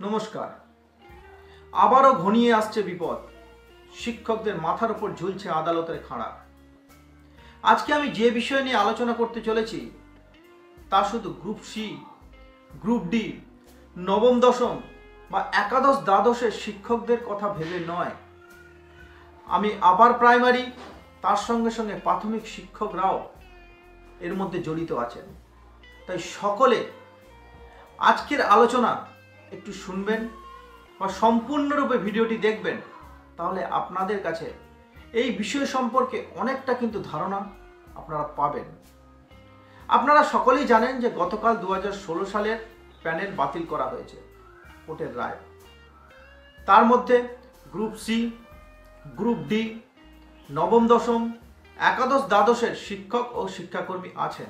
নমস্কার। আবারও ঘনিয়ে আসছে বিপদ। শিক্ষকদের মাথার উপর ঝুলছে আদালতের খাঁড়া। আজকে আমি যে বিষয় নিয়ে আলোচনা করতে চলেছি তা শুধু গ্রুপ সি, গ্রুপ ডি, নবম দশম বা একাদশ দ্বাদশের শিক্ষকদের কথা ভেবে নয়। আমি আপার প্রাইমারি তার সঙ্গে সঙ্গে প্রাথমিক শিক্ষকরাও এর মধ্যে জড়িত আছেন। তাই সকলে আজকের আলোচনা একটু শুনবেন বা সম্পূর্ণরূপে ভিডিওটি দেখবেন, তাহলে আপনাদের কাছে এই বিষয় সম্পর্কে অনেকটা কিন্তু ধারণা আপনারা পাবেন। আপনারা সকলেই জানেন যে গতকাল 2016 সালের প্যানেল বাতিল করা হয়েছে কোর্টের রায়। তার মধ্যে গ্রুপ সি, গ্রুপ ডি, নবম দশম, একাদশ দ্বাদশের শিক্ষক ও শিক্ষাকর্মী আছেন।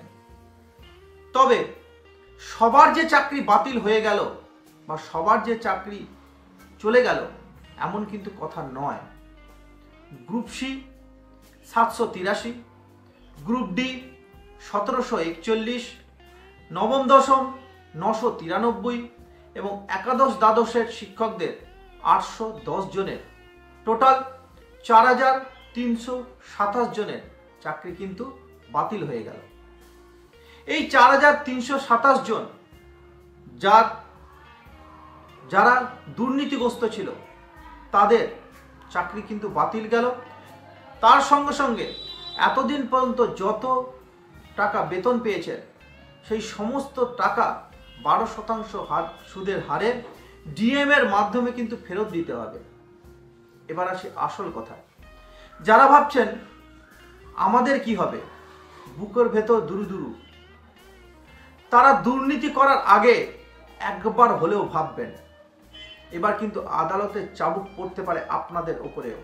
তবে সবার যে চাকরি বাতিল হয়ে গেল বা সবার যে চাকরি চলে গেল এমন কিন্তু কথা নয়। গ্রুপ সি 783, গ্রুপ ডি 1741, নবম দশম 993 এবং একাদশ দ্বাদশের শিক্ষকদের 810 জনের, টোটাল 4327 জনের চাকরি কিন্তু বাতিল হয়ে গেল। এই 4327 জন যারা দুর্নীতিগ্রস্ত ছিল তাদের চাকরি কিন্তু বাতিল গেল। তার সঙ্গে সঙ্গে এতদিন পর্যন্ত যত টাকা বেতন পেয়েছেন সেই সমস্ত টাকা 12% সুদের হারে ডিএম এর মাধ্যমে কিন্তু ফেরত দিতে হবে। এবার আসি আসল কথায়। যারা ভাবছেন আমাদের কি হবে, বুকের ভেতর দুরু, তারা দুর্নীতি করার আগে একবার হলেও ভাববেন এবার কিন্তু আদালতের চাবুক পড়তে পারে আপনাদের উপরেও।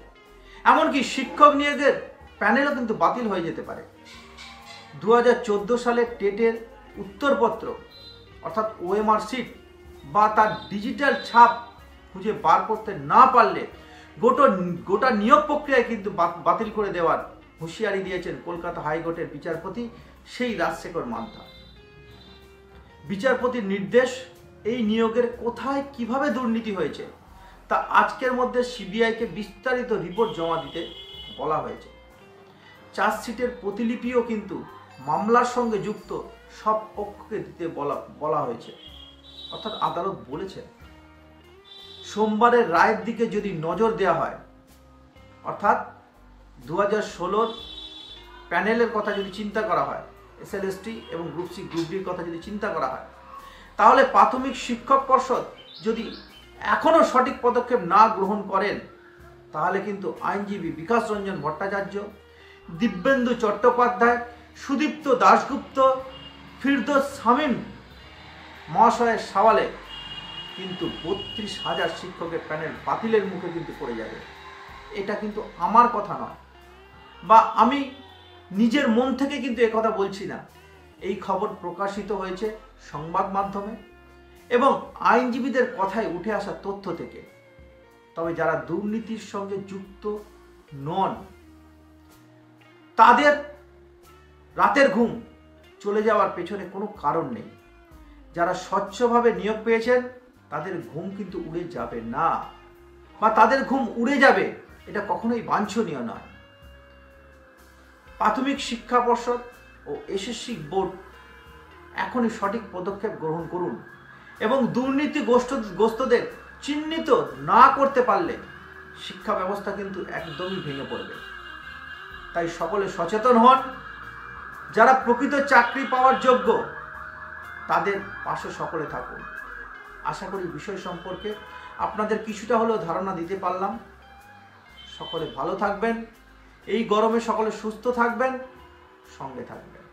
এমনকি শিক্ষক নিয়োগের প্যানেলও কিন্তু বাতিল হয়ে যেতে পারে। 2014 সালে টেটের উত্তরপত্র অর্থাৎ ওএমআর শিট বা তার ডিজিটাল ছাপ খুঁজে বার করতে না পারলে গোটা নিয়োগ প্রক্রিয়ায় কিন্তু বাতিল করে দেওয়ার হুঁশিয়ারি দিয়েছেন কলকাতা হাইকোর্টের বিচারপতি সেই রাজশেখর মান্থা। বিচারপতির নির্দেশ, এই নিয়োগের কোথায় কিভাবে দুর্নীতি হয়েছে তা আজকের মধ্যে সিবিআইকে বিস্তারিত রিপোর্ট জমা দিতে বলা হয়েছে। চার্জশিটের প্রতিলিপিও কিন্তু মামলার সঙ্গে যুক্ত সব পক্ষকে দিতে বলা হয়েছে। অর্থাৎ আদালত বলেছে সোমবারের রায়ের দিকে যদি নজর দেওয়া হয়, অর্থাৎ 2016 প্যানেলের কথা যদি চিন্তা করা হয়, এসএলএসটি এবং গ্রুপ সি, গ্রুপ ডির কথা যদি চিন্তা করা হয়, তাহলে প্রাথমিক শিক্ষক পর্ষদ যদি এখনও সঠিক পদক্ষেপ না গ্রহণ করেন তাহলে কিন্তু আইনজীবী বিকাশ রঞ্জন ভট্টাচার্য, দিব্যেন্দু চট্টোপাধ্যায়, সুদীপ্ত দাশগুপ্ত, ফিরদৌস শামীম মহাশয়ের সওয়ালে কিন্তু 32,000 শিক্ষকের প্যানেল বাতিলের মুখে কিন্তু পড়ে যাবে। এটা কিন্তু আমার কথা নয় বা আমি নিজের মন থেকে কিন্তু একথা বলছি না। এই খবর প্রকাশিত হয়েছে সংবাদ মাধ্যমে এবং আইনজীবীদের কথায় উঠে আসা তথ্য থেকে। তবে যারা দুর্নীতির সঙ্গে যুক্ত নন তাদের রাতের ঘুম চলে যাওয়ার পেছনে কোনো কারণ নেই। যারা স্বচ্ছভাবে নিয়োগ পেয়েছেন তাদের ঘুম কিন্তু উড়ে যাবে না, বা তাদের ঘুম উড়ে যাবে এটা কখনোই বাঞ্ছনীয় নয়। প্রাথমিক শিক্ষা পর্ষদ ও এসএসসি বোর্ড এখনই সঠিক পদক্ষেপ গ্রহণ করুন এবং দুর্নীতিগ্রস্তদের চিহ্নিত না করতে পারলে শিক্ষা ব্যবস্থা কিন্তু একদমই ভেঙে পড়বে। তাই সকলে সচেতন হন। যারা প্রকৃত চাকরি পাওয়ার যোগ্য তাদের পাশে সকলে থাকুন। আশা করি বিষয় সম্পর্কে আপনাদের কিছুটা হলেও ধারণা দিতে পারলাম। সকলে ভালো থাকবেন। এই গরমে সকলে সুস্থ থাকবেন, সঙ্গে থাকবেন।